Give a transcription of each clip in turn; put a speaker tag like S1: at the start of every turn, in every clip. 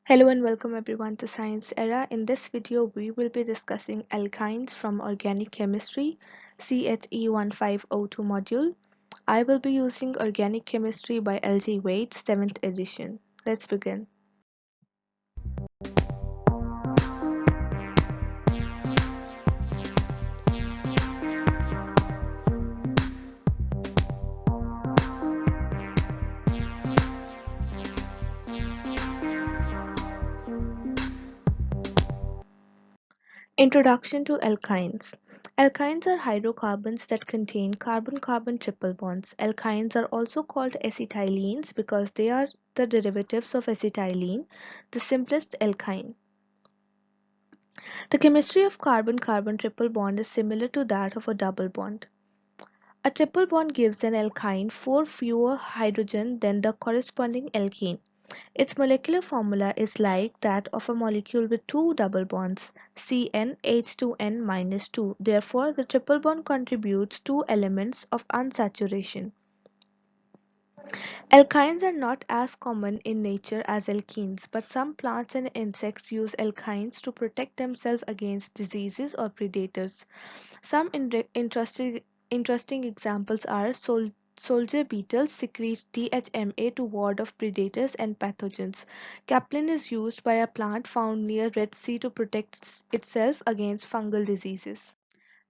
S1: Hello and welcome everyone to Science Era. In this video, we will be discussing alkynes from organic chemistry, CHE1502 module. I will be using Organic Chemistry by L.G. Wade, 7th edition. Let's begin. Introduction to alkynes. Alkynes are hydrocarbons that contain carbon-carbon triple bonds. Alkynes are also called acetylenes because they are the derivatives of acetylene, the simplest alkyne. The chemistry of carbon-carbon triple bond is similar to that of a double bond. A triple bond gives an alkyne 4 fewer hydrogen than the corresponding alkene. Its molecular formula is like that of a molecule with two double bonds, CnH2n-2. Therefore, the triple bond contributes two elements of unsaturation. Alkynes are not as common in nature as alkenes, but some plants and insects use alkynes to protect themselves against diseases or predators. Some interesting examples are soldier beetles secrete DHMA to ward off predators and pathogens. Capelin is used by a plant found near Red Sea to protect itself against fungal diseases.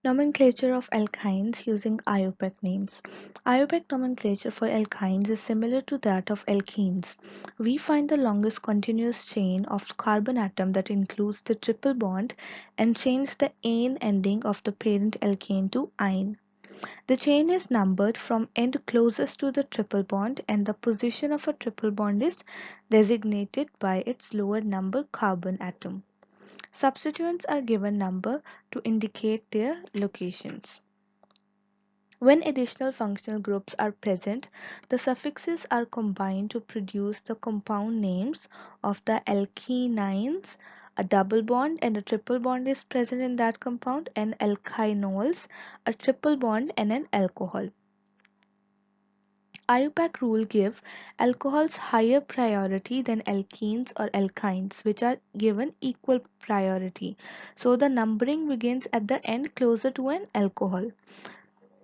S1: Nomenclature of alkynes using IUPAC names. IUPAC nomenclature for alkynes is similar to that of alkenes. We find the longest continuous chain of carbon atom that includes the triple bond and change the ane ending of the parent alkane to "-ine". The chain is numbered from end closest to the triple bond, and the position of a triple bond is designated by its lower number carbon atom. Substituents are given number to indicate their locations. When additional functional groups are present, the suffixes are combined to produce the compound names of the alkenes. A double bond and a triple bond is present in that compound, and alkynols, a triple bond and an alcohol. IUPAC rule give alcohols higher priority than alkenes or alkynes, which are given equal priority. So the numbering begins at the end closer to an alcohol.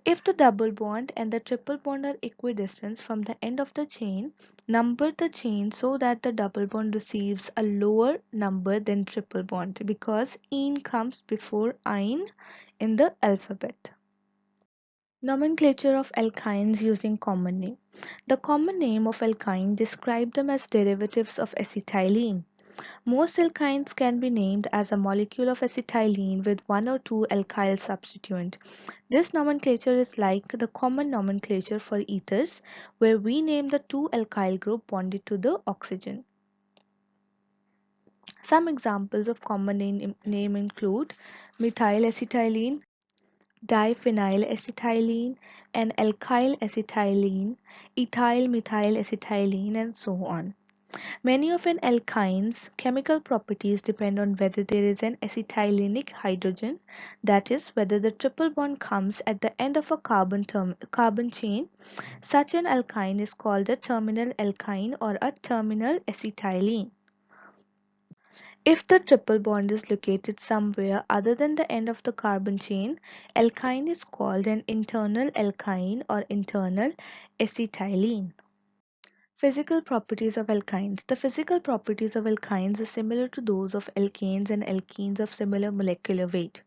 S1: If the double bond and the triple bond are equidistant from the end of the chain, number the chain so that the double bond receives a lower number than triple bond because "-ine" comes before "-ine" in the alphabet. Nomenclature of alkynes using common name. The common name of alkyne describe them as derivatives of acetylene. Most alkynes can be named as a molecule of acetylene with one or two alkyl substituent. This nomenclature is like the common nomenclature for ethers, where we name the two alkyl group bonded to the oxygen. Some examples of common name include methyl acetylene, diphenyl acetylene, and alkyl acetylene, ethyl methyl acetylene, and so on. Many of an alkyne's chemical properties depend on whether there is an acetylenic hydrogen, that is, whether the triple bond comes at the end of a carbon chain. Such an alkyne is called a terminal alkyne or a terminal acetylene. If the triple bond is located somewhere other than the end of the carbon chain, alkyne is called an internal alkyne or internal acetylene. Physical properties of alkynes. The physical properties of alkynes are similar to those of alkanes and alkenes of similar molecular weight.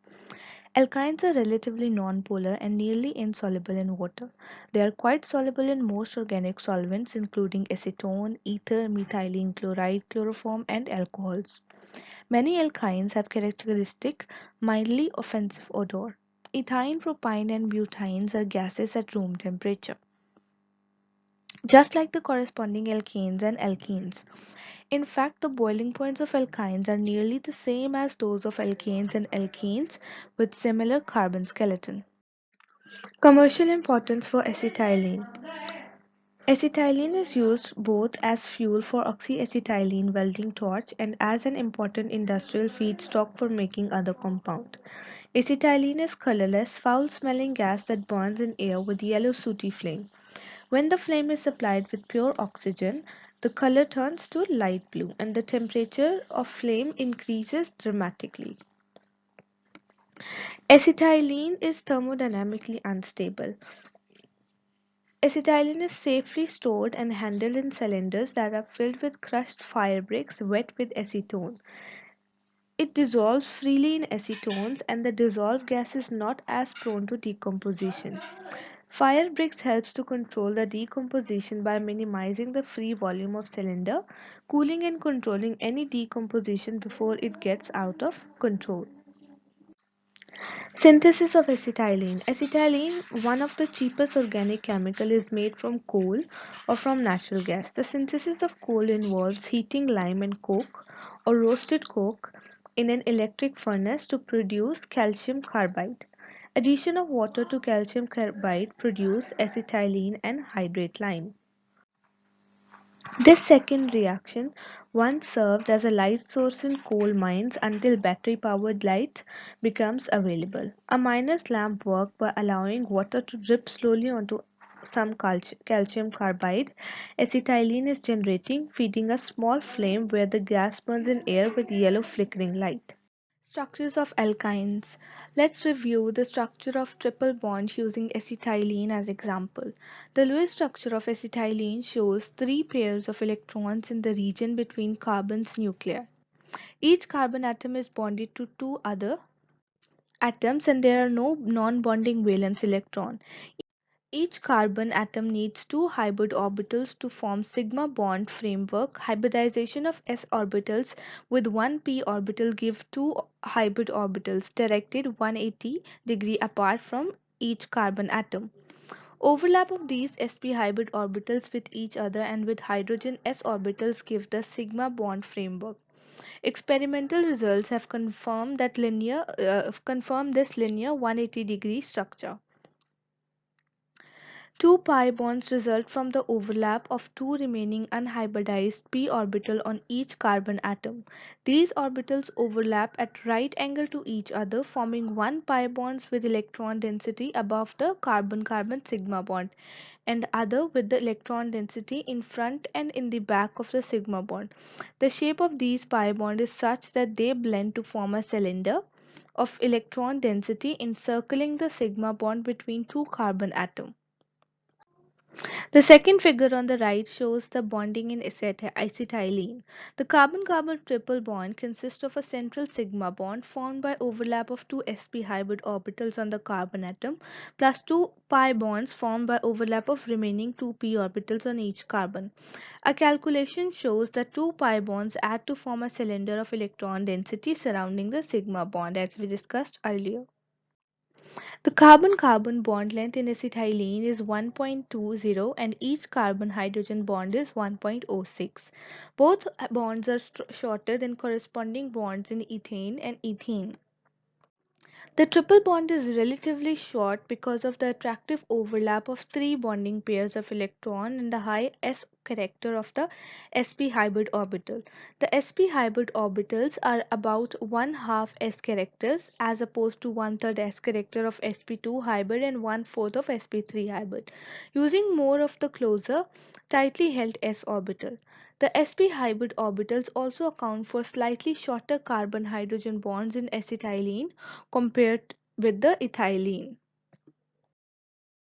S1: Alkynes are relatively nonpolar and nearly insoluble in water. They are quite soluble in most organic solvents including acetone, ether, methylene chloride, chloroform, and alcohols. Many alkynes have characteristic mildly offensive odor. Ethine, propyne, and butynes are gases at room temperature, just like the corresponding alkanes and alkenes. In fact, the boiling points of alkynes are nearly the same as those of alkanes and alkenes with similar carbon skeleton. Commercial importance for acetylene. Acetylene is used both as fuel for oxyacetylene welding torch and as an important industrial feedstock for making other compound. Acetylene is colorless, foul-smelling gas that burns in air with yellow sooty flame. When the flame is supplied with pure oxygen, the color turns to light blue and the temperature of flame increases dramatically. Acetylene is thermodynamically unstable. Acetylene is safely stored and handled in cylinders that are filled with crushed fire bricks wet with acetone. It dissolves freely in acetones and the dissolved gas is not as prone to decomposition. Fire bricks helps to control the decomposition by minimizing the free volume of cylinder, cooling and controlling any decomposition before it gets out of control. Synthesis of acetylene. Acetylene, one of the cheapest organic chemical, is made from coal or from natural gas. The synthesis of coal involves heating lime and coke or roasted coke in an electric furnace to produce calcium carbide. Addition of water to calcium carbide produce acetylene and hydrate lime. This second reaction once served as a light source in coal mines until battery-powered light becomes available. A miner's lamp works by allowing water to drip slowly onto some calcium carbide. Acetylene is generating, feeding a small flame where the gas burns in air with yellow flickering light. Structures of alkynes. Let's review the structure of triple bond using acetylene as example. The Lewis structure of acetylene shows three pairs of electrons in the region between carbon's nuclei. Each carbon atom is bonded to two other atoms and there are no non-bonding valence electron. Each carbon atom needs two hybrid orbitals to form sigma bond framework. Hybridization of s orbitals with one p orbital give two hybrid orbitals directed 180° apart from each carbon atom. Overlap of these sp hybrid orbitals with each other and with hydrogen s orbitals give the sigma bond framework. Experimental results have confirmed this linear 180-degree structure. Two pi bonds result from the overlap of two remaining unhybridized p orbital on each carbon atom. These orbitals overlap at right angle to each other, forming one pi bonds with electron density above the carbon-carbon sigma bond, and other with the electron density in front and in the back of the sigma bond. The shape of these pi bond is such that they blend to form a cylinder of electron density encircling the sigma bond between two carbon atoms. The second figure on the right shows the bonding in acetylene. The carbon-carbon triple bond consists of a central sigma bond formed by overlap of two sp hybrid orbitals on the carbon atom plus two pi bonds formed by overlap of remaining two p orbitals on each carbon. A calculation shows that two pi bonds add to form a cylinder of electron density surrounding the sigma bond as we discussed earlier. The carbon-carbon bond length in acetylene is 1.20 and each carbon-hydrogen bond is 1.06. Both bonds are shorter than corresponding bonds in ethane and ethene. The triple bond is relatively short because of the attractive overlap of three bonding pairs of electron and the high s character of the sp hybrid orbital. The sp hybrid orbitals are about one-half s characters as opposed to one-third s character of sp2 hybrid and one-fourth of sp3 hybrid, using more of the closer, tightly held s orbital. The sp hybrid orbitals also account for slightly shorter carbon-hydrogen bonds in acetylene compared with the ethylene.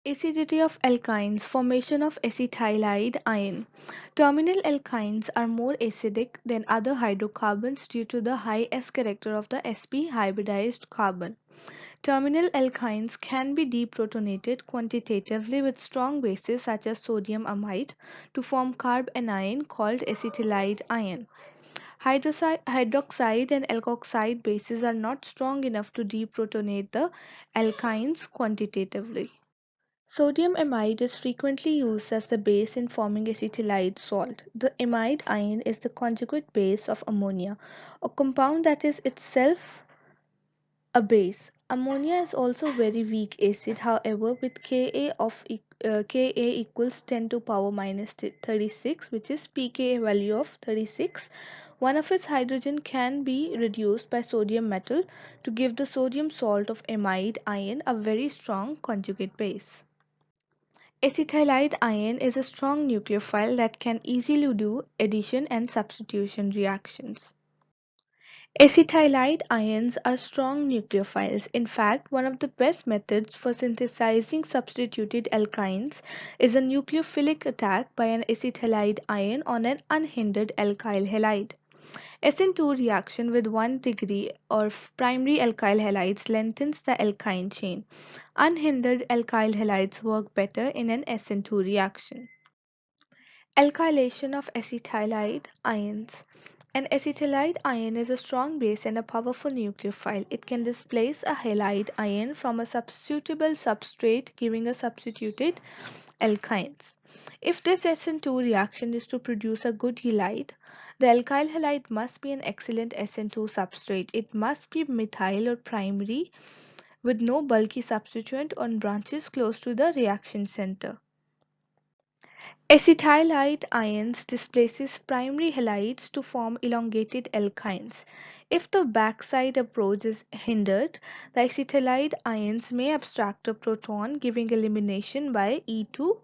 S1: Acidity of alkynes, formation of acetylide ion. Terminal alkynes are more acidic than other hydrocarbons due to the high S character of the sp hybridized carbon. Terminal alkynes can be deprotonated quantitatively with strong bases such as sodium amide to form carbanion called acetylide ion. Hydroxide and alkoxide bases are not strong enough to deprotonate the alkynes quantitatively. Sodium amide is frequently used as the base in forming acetylide salt. The amide ion is the conjugate base of ammonia, a compound that is itself a base. Ammonia is also very weak acid, however, with Ka equals 10 to power minus 36, which is pK value of 36. One of its hydrogen can be reduced by sodium metal to give the sodium salt of amide ion a very strong conjugate base. Acetylide ion is a strong nucleophile that can easily do addition and substitution reactions. Acetylide ions are strong nucleophiles. In fact, one of the best methods for synthesizing substituted alkynes is a nucleophilic attack by an acetylide ion on an unhindered alkyl halide. SN2 reaction with 1 degree of primary alkyl halides lengthens the alkyne chain. Unhindered alkyl halides work better in an SN2 reaction. Alkylation of acetylide ions. An acetylide ion is a strong base and a powerful nucleophile. It can displace a halide ion from a substitutable substrate, giving a substituted alkynes. If this SN2 reaction is to produce a good halide, the alkyl halide must be an excellent SN2 substrate. It must be methyl or primary with no bulky substituent on branches close to the reaction center. Acetylide ions displaces primary halides to form elongated alkynes. If the backside approach is hindered, the acetylide ions may abstract a proton, giving elimination by E2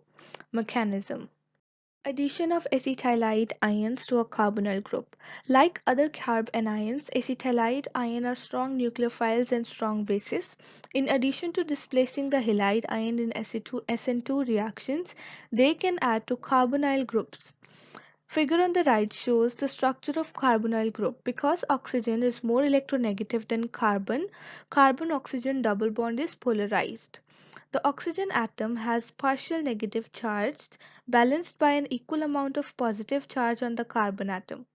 S1: mechanism. Addition of acetylide ions to a carbonyl group. Like other carb anions, acetylide ion are strong nucleophiles and strong bases. In addition to displacing the halide ion in SN2 reactions, they can add to carbonyl groups. Figure on the right shows the structure of carbonyl group. Because oxygen is more electronegative than carbon, carbon-oxygen double bond is polarized. The oxygen atom has partial negative charge balanced by an equal amount of positive charge on the carbon atom.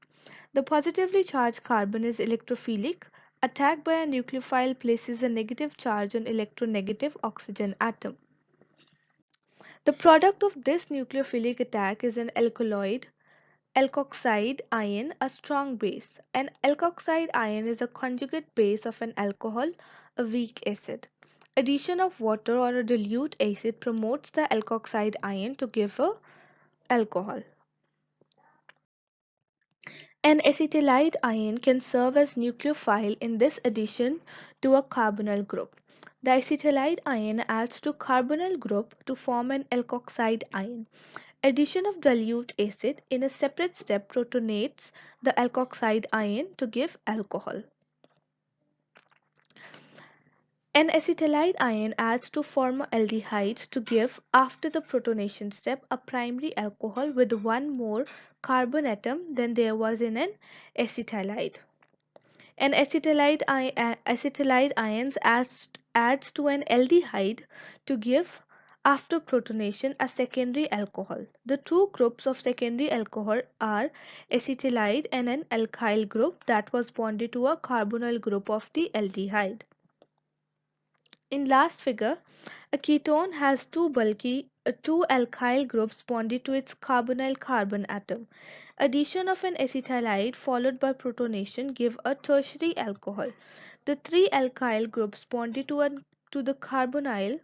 S1: The positively charged carbon is electrophilic. Attack by a nucleophile places a negative charge on electronegative oxygen atom. The product of this nucleophilic attack is an alkaloid, alkoxide ion, a strong base. An alkoxide ion is a conjugate base of an alcohol, a weak acid. Addition of water or a dilute acid promotes the alkoxide ion to give a alcohol. An acetylide ion can serve as nucleophile in this addition to a carbonyl group. The acetylide ion adds to carbonyl group to form an alkoxide ion. Addition of dilute acid in a separate step protonates the alkoxide ion to give alcohol. An acetylide ion adds to formaldehyde to give, after the protonation step, a primary alcohol with one more carbon atom than there was in an acetylide. An acetylide ions adds to an aldehyde to give, after protonation, a secondary alcohol. The two groups of secondary alcohol are acetylide and an alkyl group that was bonded to a carbonyl group of the aldehyde. In last figure, a ketone has two alkyl groups bonded to its carbonyl carbon atom. Addition of an acetylide followed by protonation give a tertiary alcohol. The three alkyl groups bonded to the carbonyl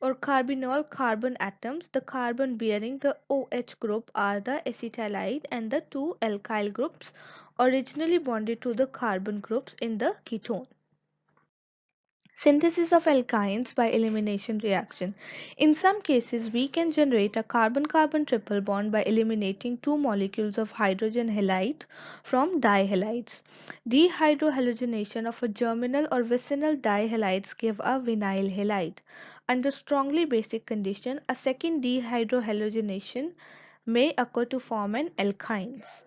S1: or carbinol carbon atoms, the carbon bearing the OH group, are the acetylide, and the two alkyl groups originally bonded to the carbon groups in the ketone. Synthesis of alkynes by elimination reaction. In some cases, we can generate a carbon-carbon triple bond by eliminating two molecules of hydrogen halide from dihalides. Dehydrohalogenation of a germinal or vicinal dihalides give a vinyl halide. Under strongly basic condition, a second dehydrohalogenation may occur to form an alkynes.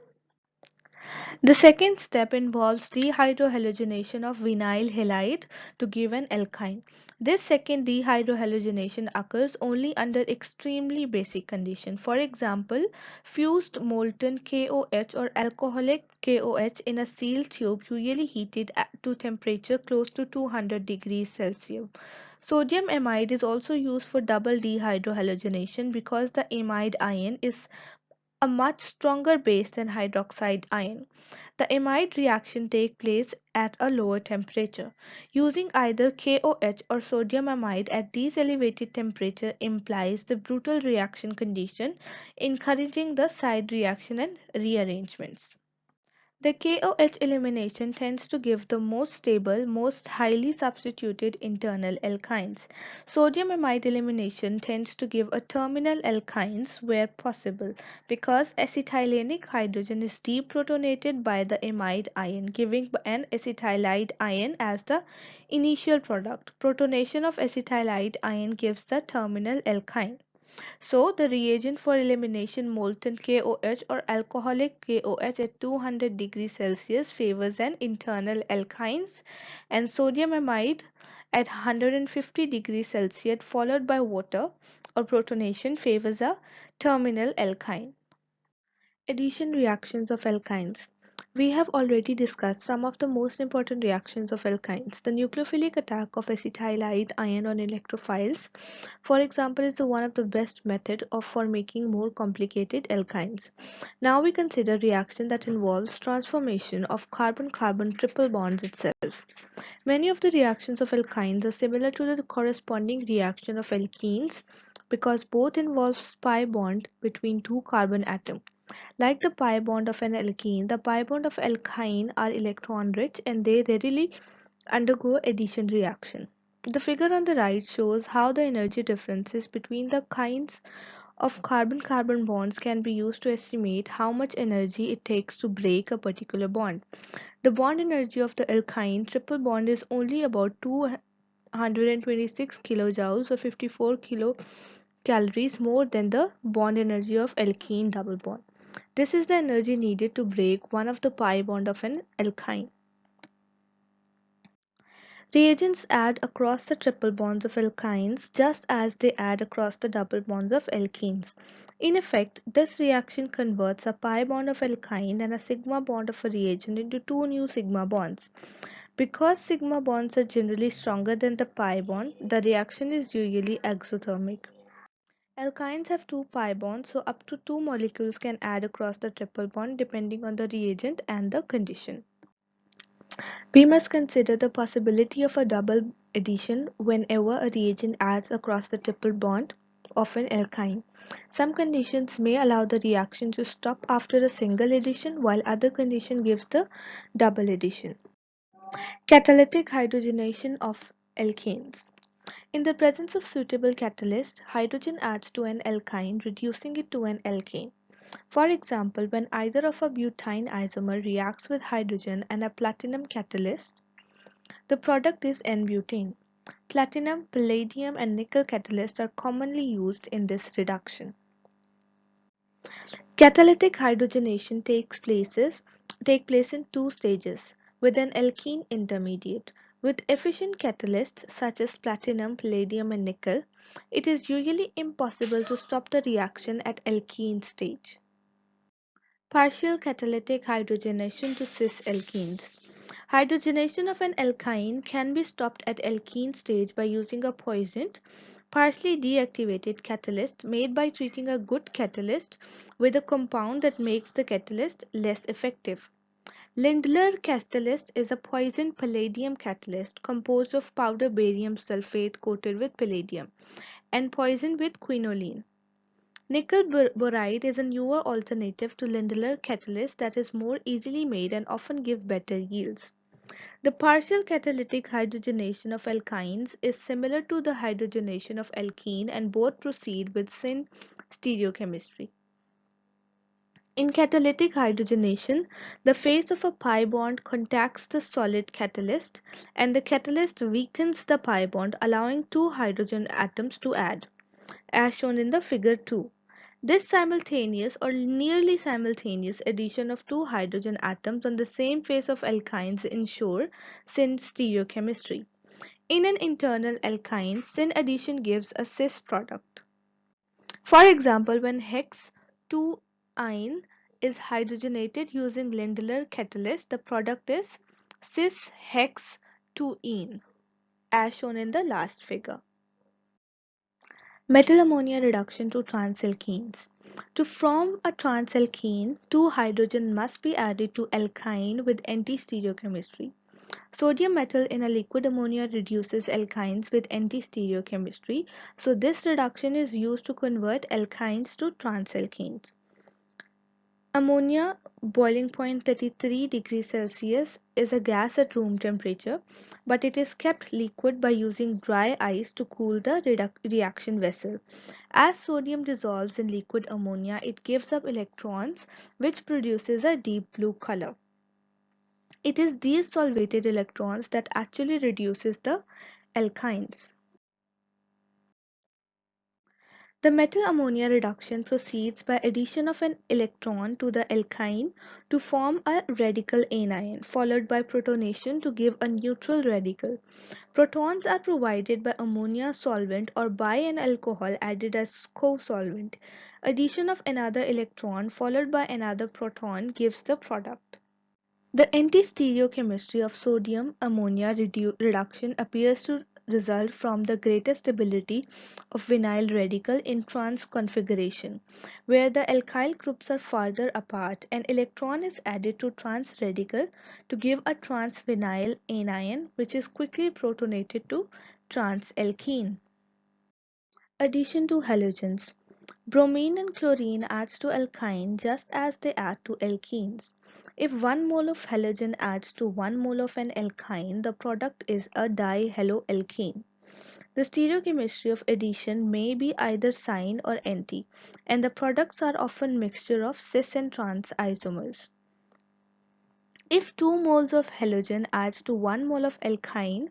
S1: The second step involves dehydrohalogenation of vinyl halide to give an alkyne. This second dehydrohalogenation occurs only under extremely basic conditions. For example, fused molten KOH or alcoholic KOH in a sealed tube usually heated to temperature close to 200 degrees Celsius. Sodium amide is also used for double dehydrohalogenation because the amide ion is a much stronger base than hydroxide ion. The amide reaction takes place at a lower temperature. Using either KOH or sodium amide at these elevated temperatures implies the brutal reaction condition, encouraging the side reaction and rearrangements. The KOH elimination tends to give the most stable, most highly substituted internal alkynes. Sodium amide elimination tends to give a terminal alkynes where possible because acetylenic hydrogen is deprotonated by the amide ion, giving an acetylide ion as the initial product. Protonation of acetylide ion gives the terminal alkyne. So the reagent for elimination molten KOH or alcoholic KOH at 200 degrees Celsius favors an internal alkynes and sodium amide at 150 degrees Celsius followed by water or protonation favors a terminal alkyne. Addition reactions of alkynes. We have already discussed some of the most important reactions of alkynes. The nucleophilic attack of acetylide ion on electrophiles, for example, is one of the best method for making more complicated alkynes. Now we consider reaction that involves transformation of carbon-carbon triple bonds itself. Many of the reactions of alkynes are similar to the corresponding reaction of alkenes because both involve pi bond between two carbon atoms. Like the pi bond of an alkene, the pi bond of alkyne are electron rich and they readily undergo addition reaction. The figure on the right shows how the energy differences between the kinds of carbon-carbon bonds can be used to estimate how much energy it takes to break a particular bond. The bond energy of the alkyne triple bond is only about 226 kilojoules or 54 kilocalories more than the bond energy of alkene double bond. This is the energy needed to break one of the pi bond of an alkyne. Reagents add across the triple bonds of alkynes just as they add across the double bonds of alkenes. In effect, this reaction converts a pi bond of alkyne and a sigma bond of a reagent into two new sigma bonds. Because sigma bonds are generally stronger than the pi bond, the reaction is usually exothermic. Alkynes have two pi bonds, so up to two molecules can add across the triple bond depending on the reagent and the condition. We must consider the possibility of a double addition whenever a reagent adds across the triple bond of an alkyne. Some conditions may allow the reaction to stop after a single addition, while other condition gives the double addition. Catalytic hydrogenation of alkanes. In the presence of suitable catalyst, hydrogen adds to an alkyne, reducing it to an alkane. For example, when either of a butene isomer reacts with hydrogen and a platinum catalyst, the product is N-butane. Platinum, palladium, and nickel catalysts are commonly used in this reduction. Catalytic hydrogenation take place in two stages, with an alkene intermediate. With efficient catalysts such as platinum, palladium, and nickel, it is usually impossible to stop the reaction at alkene stage. Partial catalytic hydrogenation to cis-alkenes. Hydrogenation of an alkyne can be stopped at alkene stage by using a poisoned, partially deactivated catalyst made by treating a good catalyst with a compound that makes the catalyst less effective. Lindlar catalyst is a poisoned palladium catalyst composed of powder barium sulfate coated with palladium and poisoned with quinoline. Nickel boride is a newer alternative to Lindlar catalyst that is more easily made and often give better yields. The partial catalytic hydrogenation of alkynes is similar to the hydrogenation of alkene and both proceed with syn stereochemistry. In catalytic hydrogenation, the face of a pi bond contacts the solid catalyst and the catalyst weakens the pi bond, allowing two hydrogen atoms to add, as shown in the figure 2. This simultaneous or nearly simultaneous addition of two hydrogen atoms on the same face of alkynes ensure syn stereochemistry. In an internal alkyne, syn addition gives a cis product. For example, when hex 2-ine is hydrogenated using Lindlar catalyst, the product is cis hex 2-ene, as shown in the last figure. Metal ammonia reduction to transalkenes. To form a transalkene, two hydrogen must be added to alkyne with anti-stereochemistry. Sodium metal in a liquid ammonia reduces alkynes with anti-stereochemistry, so this reduction is used to convert alkynes to transalkenes. Ammonia, boiling point 33 degrees Celsius, is a gas at room temperature, but it is kept liquid by using dry ice to cool the reaction vessel. As sodium dissolves in liquid ammonia, it gives up electrons, which produces a deep blue color. It is these solvated electrons that actually reduces the alkynes. The metal ammonia reduction proceeds by addition of an electron to the alkyne to form a radical anion, followed by protonation to give a neutral radical. Protons are provided by ammonia solvent or by an alcohol added as co-solvent. Addition of another electron followed by another proton gives the product. The anti-stereochemistry of sodium ammonia reduction appears to result from the greater stability of vinyl radical in trans configuration, where the alkyl groups are farther apart. An electron is added to trans radical to give a trans vinyl anion, which is quickly protonated to trans alkene. Addition to halogens. Bromine and chlorine adds to alkyne just as they add to alkenes. If 1 mole of halogen adds to 1 mole of an alkyne, the product is a dihaloalkane. The stereochemistry of addition may be either sine or anti, and the products are often mixture of cis and trans isomers. If 2 moles of halogen adds to 1 mole of alkyne,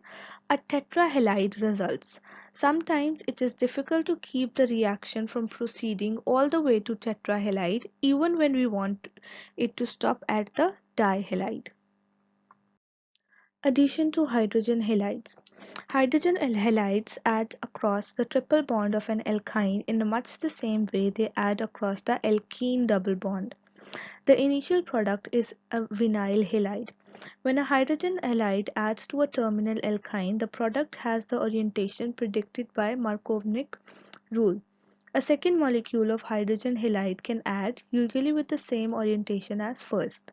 S1: a tetrahalide results. Sometimes it is difficult to keep the reaction from proceeding all the way to tetrahalide even when we want it to stop at the dihalide. Addition to hydrogen halides. Hydrogen halides add across the triple bond of an alkyne in much the same way they add across the alkene double bond. The initial product is a vinyl halide. When a hydrogen halide adds to a terminal alkyne, the product has the orientation predicted by Markovnik rule. A second molecule of hydrogen halide can add, usually with the same orientation as first.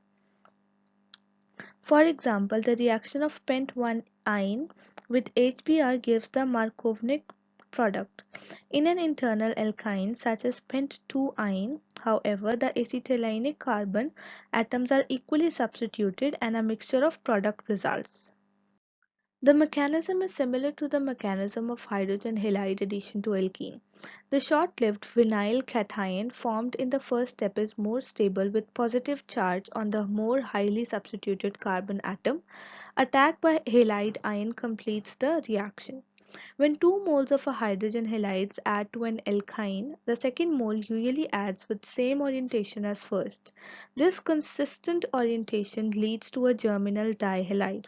S1: For example, the reaction of pent-1-ine with HBr gives the Markovnik product. In an internal alkyne such as pent-2-ine, however, the acetylynic carbon atoms are equally substituted and a mixture of product results. The mechanism is similar to the mechanism of hydrogen halide addition to alkene. The short-lived vinyl cation formed in the first step is more stable with positive charge on the more highly substituted carbon atom. Attack by halide ion completes the reaction. When 2 moles of a hydrogen halides add to an alkyne, the second mole usually adds with same orientation as first. This consistent orientation leads to a germinal dihalide.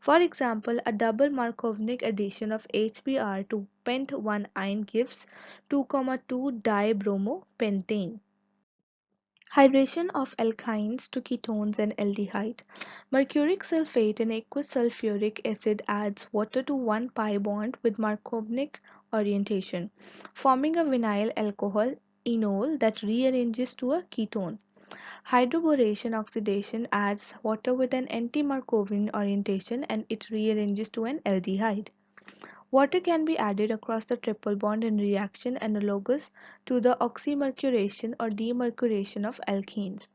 S1: For example, a double Markovnik addition of HBr to pent-1-ine gives 2,2-dibromopentane. Hydration of alkynes to ketones and aldehyde. Mercuric sulfate and aqueous sulfuric acid adds water to one pi bond with Markovnik orientation, forming a vinyl alcohol enol that rearranges to a ketone. Hydroboration oxidation adds water with an anti-Markovian orientation and it rearranges to an aldehyde. Water can be added across the triple bond in reaction analogous to the oxymercuration or demercuration of alkenes.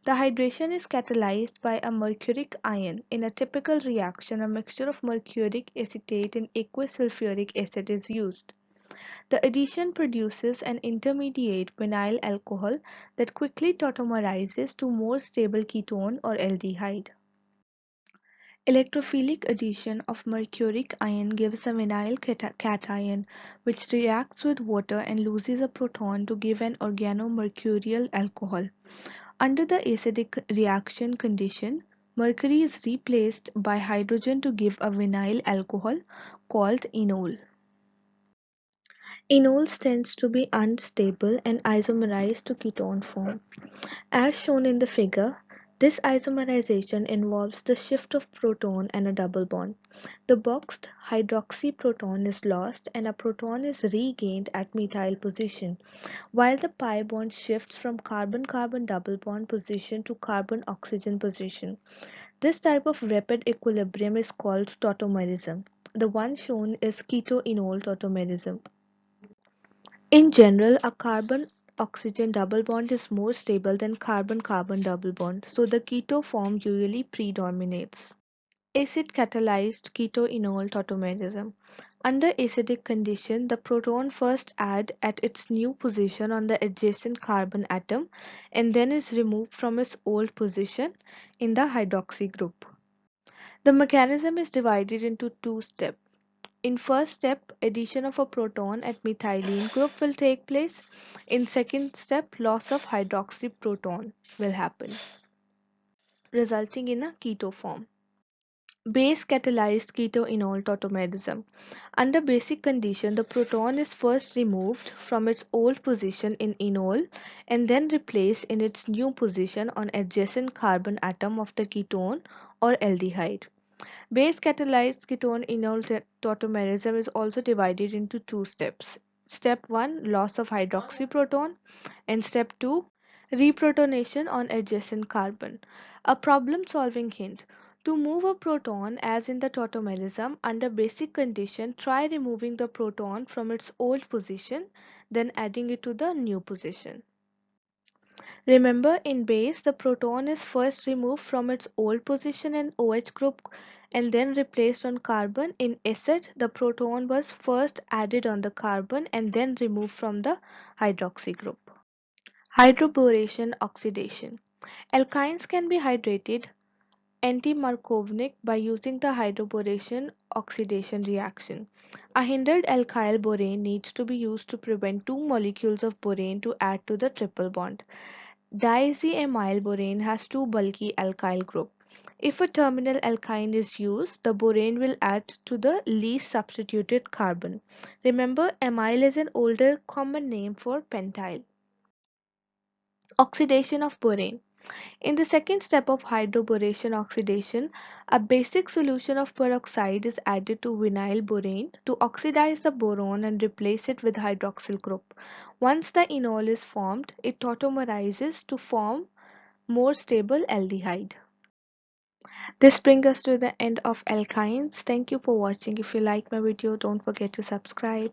S1: The hydration is catalyzed by a mercuric ion. In a typical reaction, a mixture of mercuric acetate and aqueous sulfuric acid is used. The addition produces an intermediate vinyl alcohol that quickly tautomerizes to more stable ketone or aldehyde. Electrophilic addition of mercuric ion gives a vinyl cation which reacts with water and loses a proton to give an organomercurial alcohol. Under the acidic reaction condition, mercury is replaced by hydrogen to give a vinyl alcohol called enol. Enols tends to be unstable and isomerized to ketone form. As shown in the figure, this isomerization involves the shift of proton and a double bond. The boxed hydroxy proton is lost and a proton is regained at methyl position, while the pi bond shifts from carbon-carbon double bond position to carbon-oxygen position. This type of rapid equilibrium is called tautomerism. The one shown is keto-enol tautomerism. In general, a carbon oxygen double bond is more stable than carbon-carbon double bond, so the keto form usually predominates. Acid-catalyzed ketoenol tautomerism. Under acidic condition, the proton first adds at its new position on the adjacent carbon atom and then is removed from its old position in the hydroxy group. The mechanism is divided into two steps. In first step, addition of a proton at methylene group will take place. In second step, loss of hydroxy proton will happen, resulting in a keto form. Base catalyzed ketoenol tautomerism. Under basic condition, the proton is first removed from its old position in enol and then replaced in its new position on adjacent carbon atom of the ketone or aldehyde. Base catalyzed ketone enol tautomerism is also divided into two steps. Step 1, loss of hydroxy proton, and step 2, reprotonation on adjacent carbon. A problem solving hint. To move a proton as in the tautomerism under basic condition, try removing the proton from its old position, then adding it to the new position. Remember, in base, the proton is first removed from its old position in OH group and then replaced on carbon. In acid, the proton was first added on the carbon and then removed from the hydroxy group. Hydroboration oxidation. Alkynes can be hydrated anti-Markovnik by using the hydroboration oxidation reaction. A hindered alkyl borane needs to be used to prevent two molecules of borane to add to the triple bond. Diazyamyl borane has two bulky alkyl group. If a terminal alkyne is used, the borane will add to the least substituted carbon. Remember, amyl is an older common name for pentyl. Oxidation of borane. In the second step of hydroboration oxidation, a basic solution of peroxide is added to vinyl borane to oxidize the boron and replace it with hydroxyl group. Once the enol is formed, it tautomerizes to form more stable aldehyde. This brings us to the end of alkynes. Thank you for watching. If you like my video, don't forget to subscribe.